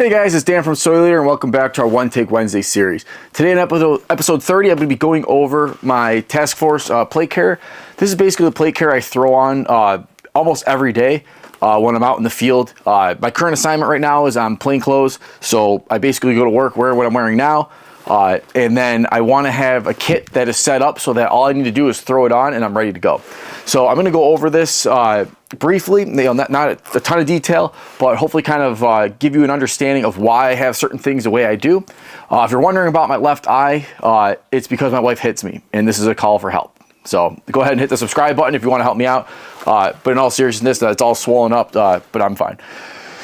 Hey guys, it's Dan from Soy Leader and welcome back to our One Take Wednesday series. Today in episode 30, I'm going to be going over my task force plate carrier. This is basically the plate carrier I throw on almost every day when I'm out in the field. My current assignment right now is on plain clothes, so I basically go to work, wear what I'm wearing now, and then I want to have a kit that is set up so that all I need to do is throw it on and I'm ready to go. So I'm going to go over this briefly, not a ton of detail, but hopefully kind of give you an understanding of why I have certain things the way I do. If you're wondering about my left eye, it's because my wife hits me, and this is a call for help. So go ahead and hit the subscribe button if you want to help me out. But in all seriousness, it's all swollen up, but I'm fine.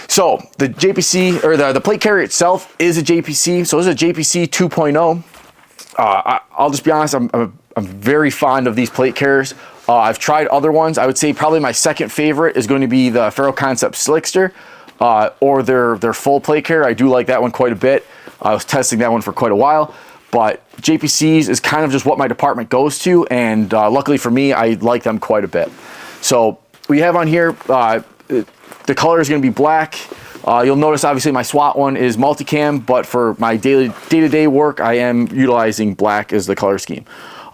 So the JPC, or the plate carrier itself is a JPC. So this is a JPC 2.0. I'll just be honest, I'm very fond of these plate carriers. I've tried other ones. I would say probably my second favorite is going to be the Faro Concept Slickster, or their full plate carrier. I do like that one quite a bit. I was testing that one for quite a while, but JPCs is kind of just what my department goes to, and luckily for me, I like them quite a bit. So we have on here, the color is going to be black. You'll notice obviously my SWAT one is multicam, but for my day-to-day work, I am utilizing black as the color scheme.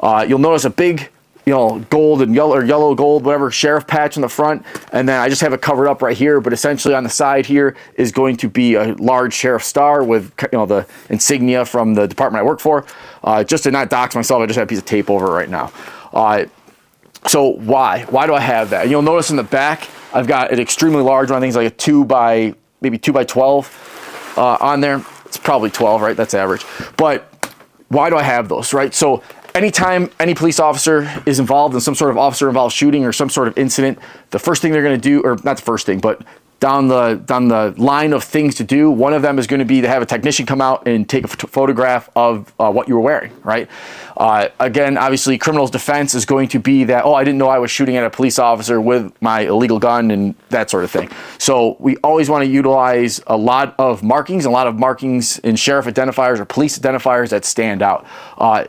You'll notice a big, gold and yellow, or yellow, gold, whatever, sheriff patch in the front. And then I just have it covered up right here, but essentially on the side here is going to be a large sheriff star with, the insignia from the department I work for. Just to not dox myself, I just have a piece of tape over it right now. So why do I have that? And you'll notice in the back, I've got an extremely large one. I think it's like a maybe 2 by 12 on there. It's probably 12, right? That's average. But why do I have those, right? So anytime any police officer is involved in some sort of officer-involved shooting or some sort of incident, the first thing they're going to do, or not the first thing, but down the line of things to do, one of them is going to be to have a technician come out and take a photograph of what you were wearing, right? Again, obviously, criminal's defense is going to be that, I didn't know I was shooting at a police officer with my illegal gun and that sort of thing. So we always want to utilize a lot of markings in sheriff identifiers or police identifiers that stand out.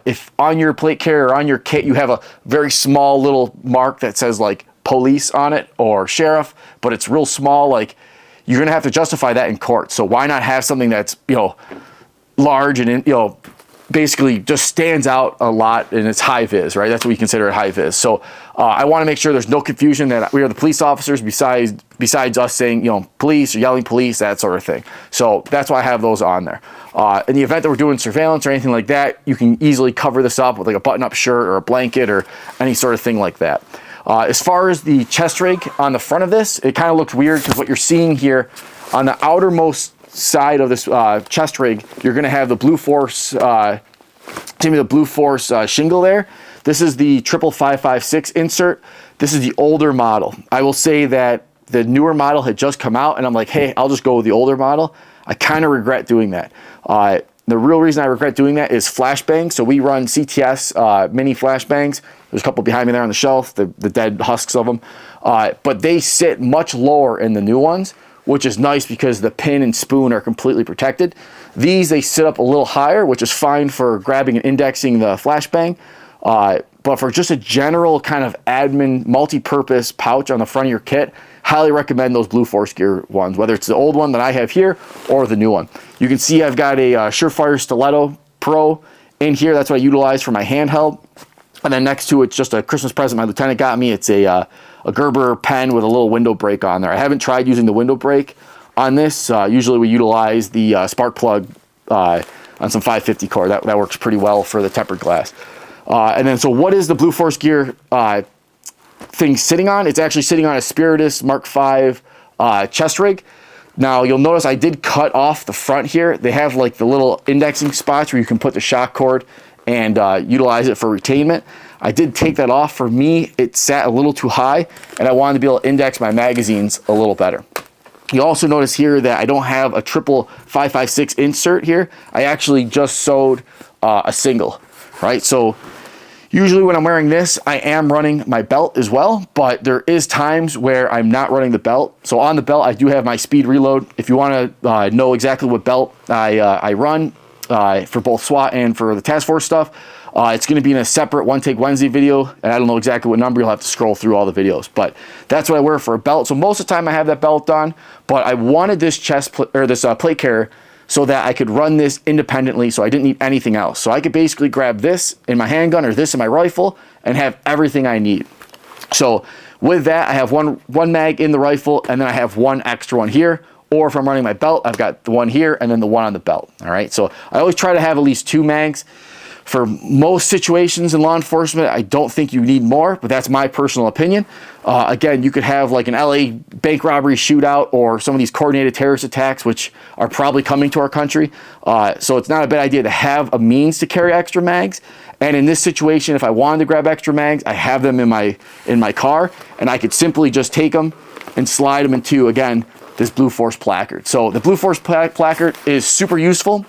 If on your plate carrier or on your kit, you have a very small little mark that says like police on it or sheriff, but it's real small, like you're going to have to justify that in court. So why not have something that's, large and, basically just stands out a lot and it's high vis, right? That's what we consider it, high vis. So I want to make sure there's no confusion that we are the police officers besides us saying, police or yelling police, that sort of thing. So that's why I have those on there. In the event that we're doing surveillance or anything like that, you can easily cover this up with like a button-up shirt or a blanket or any sort of thing like that. As far as the chest rig on the front of this, it kind of looks weird because what you're seeing here on the outermost side of this chest rig, you're going to have the Blue Force, shingle there. This is the 55556 insert. This is the older model. I will say that the newer model had just come out, and I'm like, hey, I'll just go with the older model. I kind of regret doing that. The real reason I regret doing that is flashbangs. So we run CTS mini flashbangs. There's a couple behind me there on the shelf, the dead husks of them. But they sit much lower in the new ones, which is nice because the pin and spoon are completely protected. These, they sit up a little higher, which is fine for grabbing and indexing the flashbang. But for just a general kind of admin multi-purpose pouch on the front of your kit, highly recommend those Blue Force Gear ones, whether it's the old one that I have here or the new one. You can see I've got a Surefire Stiletto Pro in here. That's what I utilize for my handheld. And then next to it's just a Christmas present my lieutenant got me. It's a Gerber pen with a little window brake on there. I haven't tried using the window brake on this. Usually we utilize the spark plug on some 550 core. That works pretty well for the tempered glass. And then, so what is the Blue Force Gear thing sitting on? It's actually sitting on a Spiritus Mark V chest rig. Now, you'll notice I did cut off the front here. They have like the little indexing spots where you can put the shock cord and utilize it for retainment. I did take that off. For me, it sat a little too high, and I wanted to be able to index my magazines a little better. You also notice here that I don't have a 556 insert here. I actually just sewed a single, right? So usually when I'm wearing this, I am running my belt as well, but there is times where I'm not running the belt. So on the belt, I do have my speed reload. If you want to know exactly what belt I run for both SWAT and for the task force stuff, It's going to be in a separate One Take Wednesday video, and I don't know exactly what number. You'll have to scroll through all the videos, but that's what I wear for a belt. So most of the time I have that belt on, but I wanted this plate carrier so that I could run this independently, so I didn't need anything else. So I could basically grab this in my handgun or this in my rifle and have everything I need. So with that, I have one mag in the rifle, and then I have one extra one here. Or if I'm running my belt, I've got the one here and then the one on the belt. All right, so I always try to have at least 2 mags. For most situations in law enforcement, I don't think you need more, but that's my personal opinion. Again, you could have like an LA bank robbery shootout or some of these coordinated terrorist attacks, which are probably coming to our country. So it's not a bad idea to have a means to carry extra mags. And in this situation, if I wanted to grab extra mags, I have them in my car, and I could simply just take them and slide them into, again, this Blue Force placard. So the Blue Force placard is super useful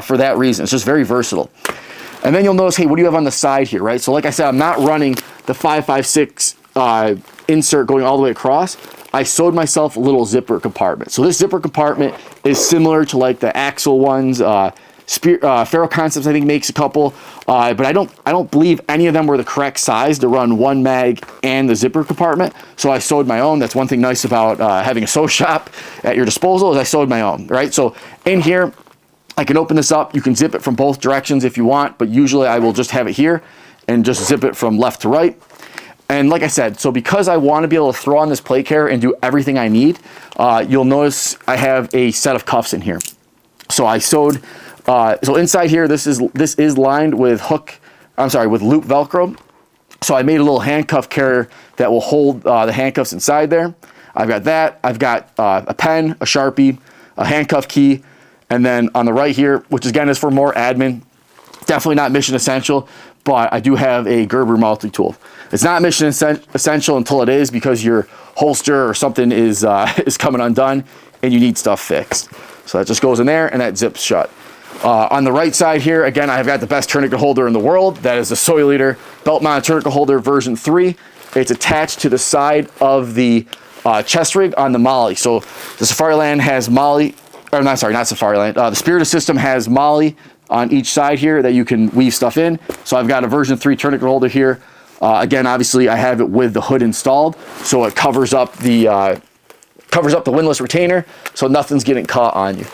for that reason. It's just very versatile. And then you'll notice, hey, what do you have on the side here, right? So like I said, I'm not running the 5.56 insert going all the way across. I sewed myself a little zipper compartment. So this zipper compartment is similar to like the Axle ones. Faro Concepts, I think, makes a couple, but I don't believe any of them were the correct size to run one mag and the zipper compartment. So I sewed my own. That's one thing nice about having a sew shop at your disposal, is I sewed my own, right? So in here, I can open this up. You can zip it from both directions if you want, but usually I will just have it here and just zip it from left to right. And like I said, so because I want to be able to throw on this plate carrier and do everything I need, you'll notice I have a set of cuffs in here. So I sewed, so inside here, this is lined with with loop Velcro. So I made a little handcuff carrier that will hold the handcuffs inside there. I've got that. I've got a pen, a Sharpie, a handcuff key, and then on the right here, which again is for more admin, definitely not mission essential, but I do have a Gerber multi-tool. It's not mission essential until it is, because your holster or something is coming undone and you need stuff fixed. So that just goes in there and that zips shut. On the right side here, again, I've got the best tourniquet holder in the world. That is the Soy Leader belt mounted tourniquet holder version 3. It's attached to the side of the chest rig on the Molly. So the Safariland has Molly, or not Safariland, the Spiritus system has Molly on each side here that you can weave stuff in. So I've got a version 3 tourniquet holder here. Again, obviously I have it with the hood installed, so it covers up the windlass retainer, so nothing's getting caught on you.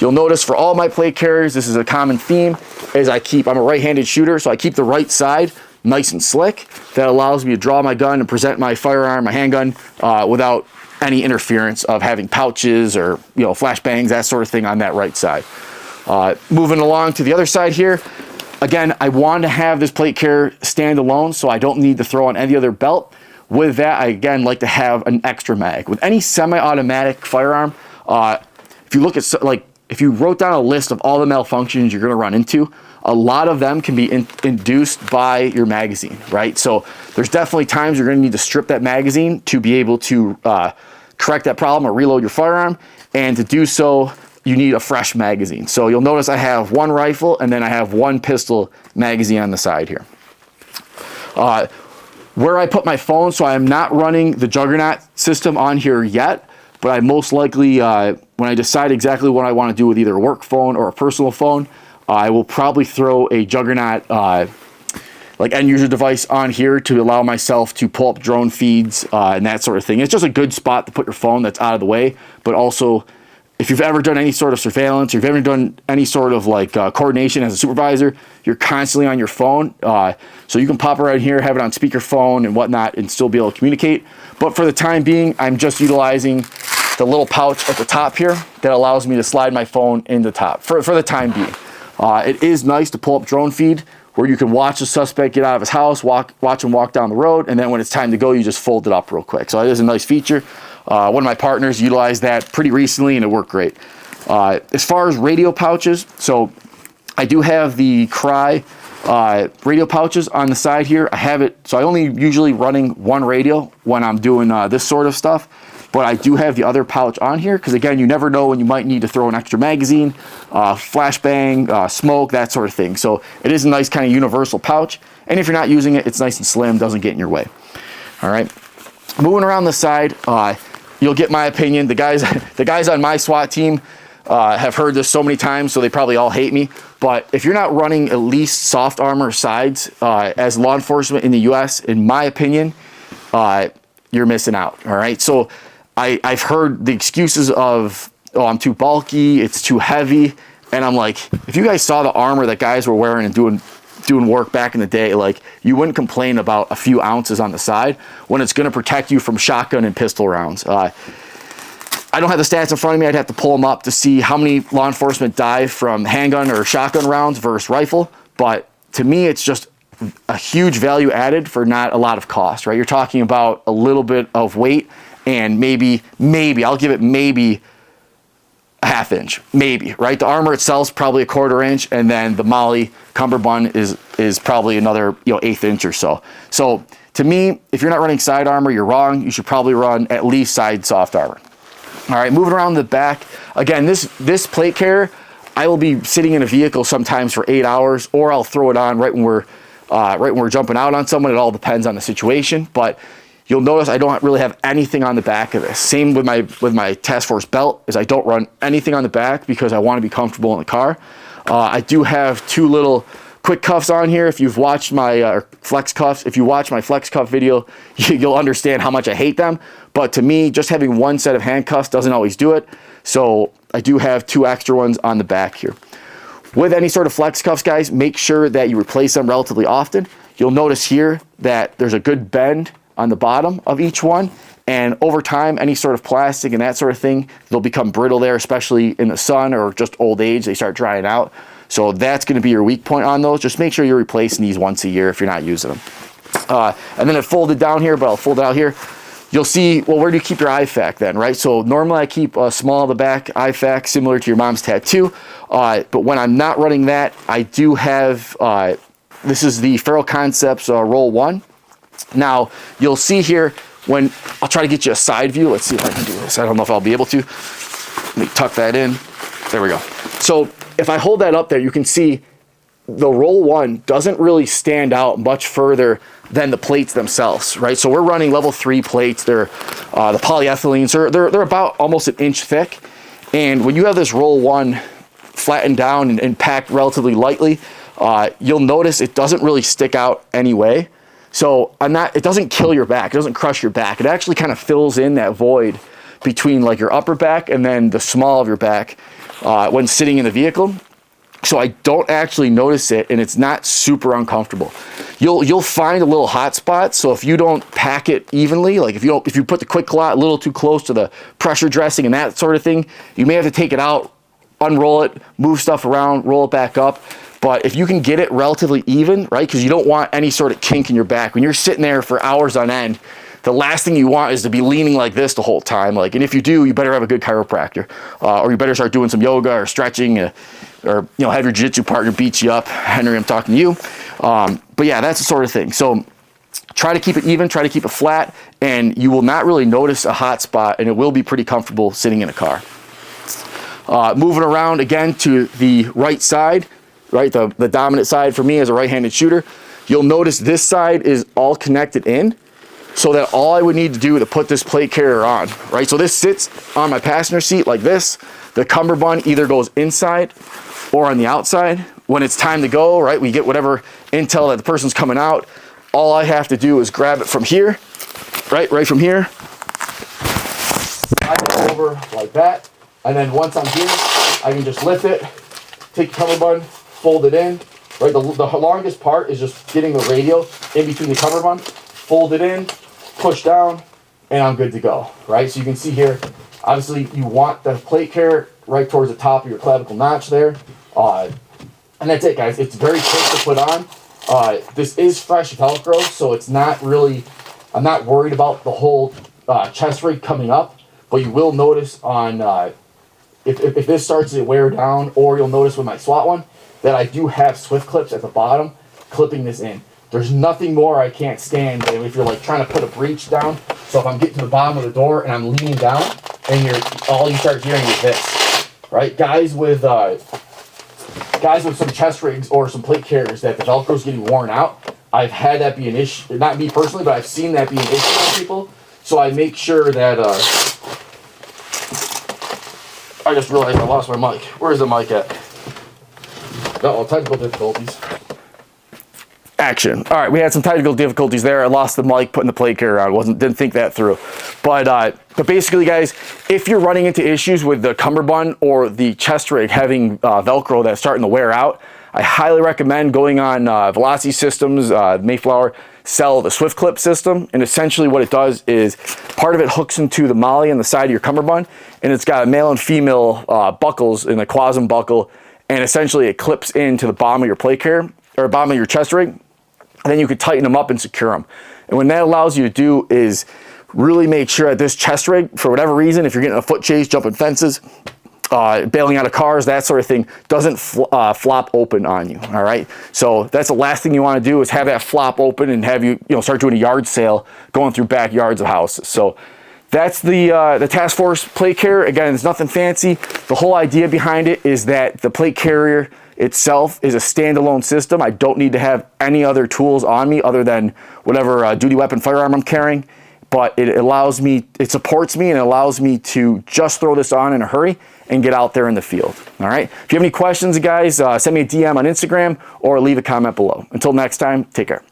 You'll notice for all my plate carriers, this is a common theme, is I'm a right-handed shooter, so I keep the right side nice and slick. That allows me to draw my gun and present my firearm, my handgun, without any interference of having pouches or flashbangs, that sort of thing on that right side. Moving along to the other side here, again, I want to have this plate carrier stand alone, so I don't need to throw on any other belt. With that, I again like to have an extra mag. With any semi-automatic firearm, if you look at if you wrote down a list of all the malfunctions you're going to run into, a lot of them can be induced by your magazine, right? So there's definitely times you're going to need to strip that magazine to be able to correct that problem or reload your firearm, and to do so, you need a fresh magazine. So you'll notice I have one rifle and then I have one pistol magazine on the side here. Where I put my phone, so I'm not running the Juggernaut system on here yet, but I most likely, when I decide exactly what I want to do with either a work phone or a personal phone, I will probably throw a Juggernaut like end user device on here to allow myself to pull up drone feeds and that sort of thing. It's just a good spot to put your phone that's out of the way, but also if you've ever done any sort of surveillance, or if you've ever done any sort of coordination as a supervisor, you're constantly on your phone. So you can pop it right here, have it on speakerphone and whatnot, and still be able to communicate. But for the time being, I'm just utilizing the little pouch at the top here that allows me to slide my phone in the top for the time being. It is nice to pull up drone feed where you can watch the suspect get out of his house, watch him walk down the road, and then when it's time to go, you just fold it up real quick. So it is a nice feature. One of my partners utilized that pretty recently and it worked great. As far as radio pouches, so I do have the Cry radio pouches on the side here. I have it, so I only usually running one radio when I'm doing this sort of stuff, but I do have the other pouch on here because again, you never know when you might need to throw an extra magazine, flashbang, smoke, that sort of thing. So it is a nice kind of universal pouch, and if you're not using it, it's nice and slim, doesn't get in your way. All right, moving around the side, you'll get my opinion. The guys on my SWAT team, have heard this so many times, so they probably all hate me. But if you're not running at least soft armor sides as law enforcement in the U.S., in my opinion, you're missing out. All right. So I've heard the excuses of, oh, I'm too bulky, it's too heavy. And I'm like, if you guys saw the armor that guys were wearing and doing work back in the day, like, you wouldn't complain about a few ounces on the side when it's going to protect you from shotgun and pistol rounds. I don't have the stats in front of me. I'd have to pull them up to see how many law enforcement die from handgun or shotgun rounds versus rifle. But to me, it's just a huge value added for not a lot of cost, right? You're talking about a little bit of weight and maybe, I'll give it maybe a ½ inch, maybe, right? The armor itself is probably a ¼ inch, and then the Molly cummerbund is probably another, 1/8 inch or so. So to me, if you're not running side armor, you're wrong. You should probably run at least side soft armor. All right, moving around the back. Again, this plate carrier, I will be sitting in a vehicle sometimes for 8 hours, or I'll throw it on right when we're jumping out on someone. It all depends on the situation, but you'll notice I don't really have anything on the back of this. Same with my task force belt, is I don't run anything on the back because I want to be comfortable in the car. I do have 2 little quick cuffs on here. If you've watched my flex cuffs, if you watch my flex cuff video, you'll understand how much I hate them. But to me, just having 1 set of handcuffs doesn't always do it. So I do have 2 extra ones on the back here. With any sort of flex cuffs, guys, make sure that you replace them relatively often. You'll notice here that there's a good bend on the bottom of each one. And over time, any sort of plastic and that sort of thing, they'll become brittle there, especially in the sun or just old age. They start drying out. So that's going to be your weak point on those. Just make sure you're replacing these once a year if you're not using them. And then it folded down here, but I'll fold it out here. You'll see, well, where do you keep your IFAC then, right? So normally I keep a small of the back IFAC, similar to your mom's tattoo. But when I'm not running that, I do have, this is the Feral Concepts Roll 1. Now, you'll see here, when I'll try to get you a side view. Let's see if I can do this. I don't know if I'll be able to. Let me tuck that in. There we go. So if I hold that up there, you can see the Roll 1 doesn't really stand out much further than the plates themselves, right? So we're running level 3 plates. They're the polyethylenes. They're about almost 1 inch thick. And when you have this Roll 1 flattened down and packed relatively lightly, you'll notice it doesn't really stick out anyway. So it doesn't kill your back. It doesn't crush your back. It actually kind of fills in that void between like your upper back and then the small of your back when sitting in the vehicle. So I don't actually notice it, and it's not super uncomfortable. You'll find a little hot spot. So if you don't pack it evenly, like if you put the quick clot a little too close to the pressure dressing and that sort of thing, you may have to take it out, unroll it, move stuff around, roll it back up. But if you can get it relatively even, right, because you don't want any sort of kink in your back. When you're sitting there for hours on end, the last thing you want is to be leaning like this the whole time. Like, and if you do, you better have a good chiropractor, or you better start doing some yoga or stretching, or have your jiu-jitsu partner beat you up. Henry, I'm talking to you. But yeah, that's the sort of thing. So try to keep it even, try to keep it flat, and you will not really notice a hot spot, and it will be pretty comfortable sitting in a car. Moving around again to the right side, right, the dominant side for me as a right-handed shooter, you'll notice this side is all connected in, so that all I would need to do to put this plate carrier on, right? So this sits on my passenger seat like this. The cummerbund either goes inside or on the outside. When it's time to go, right, we get whatever intel that the person's coming out. All I have to do is grab it from here, right from here. Slide it over like that. And then once I'm here, I can just lift it, take the cummerbund, fold it in, right? The longest part is just getting the radio in between the cummerbund, fold it in, push down, and I'm good to go, right? So you can see here, obviously you want the plate carrier right towards the top of your clavicle notch there. And that's it, guys. It's very quick to put on. This is fresh Velcro, so it's not really, I'm not worried about the whole chest rig coming up, but you will notice on, if this starts to wear down, or you'll notice with my SWAT one, that I do have swift clips at the bottom clipping this in. There's nothing more I can't stand than if you're like trying to put a breech down. So if I'm getting to the bottom of the door and I'm leaning down, and all you start hearing is this, right? Guys with some chest rigs or some plate carriers that the Velcro's getting worn out, I've had that be an issue. Not me personally, but I've seen that be an issue on people. So I make sure that I just realized I lost my mic. Where's the mic at? Uh-oh, technical difficulties. Action. All right, we had some technical difficulties there. I lost the mic putting the plate carrier on. Didn't think that through. But basically, guys, if you're running into issues with the cummerbund or the chest rig having Velcro that's starting to wear out, I highly recommend going on Velocity Systems, Mayflower, sell the Swift Clip system. And essentially what it does is part of it hooks into the molly on the side of your cummerbund, and it's got a male and female buckles in the quasum buckle, and essentially it clips into the bottom of your plate carrier, or bottom of your chest rig, and then you could tighten them up and secure them. And what that allows you to do is really make sure that this chest rig, for whatever reason, if you're getting a foot chase, jumping fences, bailing out of cars, that sort of thing, doesn't flop open on you. All right, so that's the last thing you want to do, is have that flop open and have you start doing a yard sale going through backyards of houses. So that's the Task Force plate carrier. Again, it's nothing fancy. The whole idea behind it is that the plate carrier itself is a standalone system. I don't need to have any other tools on me other than whatever duty weapon firearm I'm carrying, but it allows me, it supports me, and it allows me to just throw this on in a hurry and get out there in the field. All right, if you have any questions, guys, send me a DM on Instagram or leave a comment below. Until next time, take care.